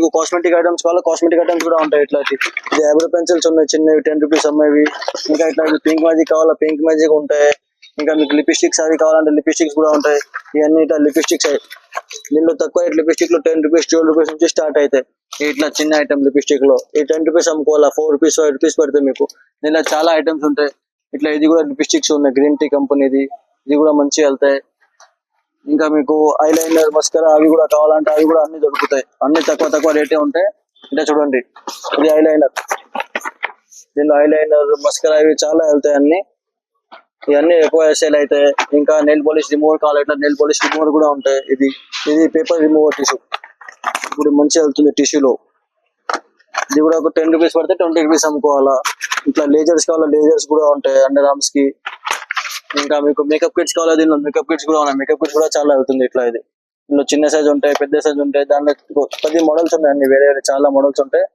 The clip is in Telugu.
మీకు కాస్మెటిక్ ఐటమ్స్ కావాలా, కాస్మెటిక్ ఐటమ్స్ కూడా ఉంటాయి. ఇట్లా ఇది ఐబ్రో పెన్సిల్స్ ఉన్నాయి చిన్నవి 10 రూపీస్ అమ్మేవి. ఇంకా ఇట్లా పింక్ మ్యాజిక్ కావాలా, పింక్ మ్యాజిక్ ఉంటాయి. ఇంకా మీకు లిప్స్టిక్స్ అవి కావాలంటే లిప్స్టిక్స్ కూడా ఉంటాయి. ఇవన్నీ ఇట్లా లిప్స్టిక్స్ దీనిలో తక్కువ రేట్ లిప్స్టిక్ లో 10 రూపీస్ 12 రూపీస్ నుంచి స్టార్ట్ అవుతాయి. ఇట్లా చిన్న ఐటమ్ లిప్స్టిక్ లో ఈ 10 రూపీస్ అమ్ముకోవాలా, 4 రూపీస్ 5 రూపీస్ పడితే మీకు. దీనిలో చాలా ఐటమ్స్ ఉంటాయి. ఇట్లా ఇది కూడా లిప్స్టిక్స్ ఉన్నాయి, గ్రీన్ టీ కంపెనీది. ఇది కూడా మంచిగా వెళ్తాయి. ఇంకా మీకు ఐలైనర్ మస్కరా అవి కూడా కావాలంటే అవి కూడా అన్ని దొరుకుతాయి. అన్ని తక్కువ రేటే ఉంటాయి. అంటే చూడండి ఇది ఐలైనర్, దీనిలో ఐలైనర్ మస్కరా ఇవి చాలా వెళ్తాయి అన్ని. ఇవన్నీ ఎక్కువ సేల్ అవుతాయి. ఇంకా నెయిల్ పాలిష్ రిమూవర్ కావాలి, ఇట్లా నెయిల్ పాలిష్ రిమూవర్ కూడా ఉంటాయి. ఇది పేపర్ రిమూవర్ టిష్యూ, ఇప్పుడు మంచిగా వెళ్తుంది టిష్యూలో. ఇది కూడా ఒక 10 రూపీస్ పడితే 20 రూపీస్ అమ్ముకోవాలా. ఇట్లా లేజర్స్ కావాలా, లేజర్స్ కూడా ఉంటాయి అండర్ ఆర్మ్స్ కి. ఇంకా మీకు మేకప్ కిట్స్ కావాలా, దీనిలో మేకప్ కిట్స్ కూడా ఉన్నాయి. మేకప్ కిట్స్ కూడా చాలా వెళ్తుంది. ఇట్లా ఇది ఇందులో చిన్న సైజ్ ఉంటాయి, పెద్ద సైజ్ ఉంటాయి. దానిలో 10 మోడల్స్ ఉన్నాయి, అన్ని వేరే వేరే చాలా మోడల్స్ ఉంటాయి.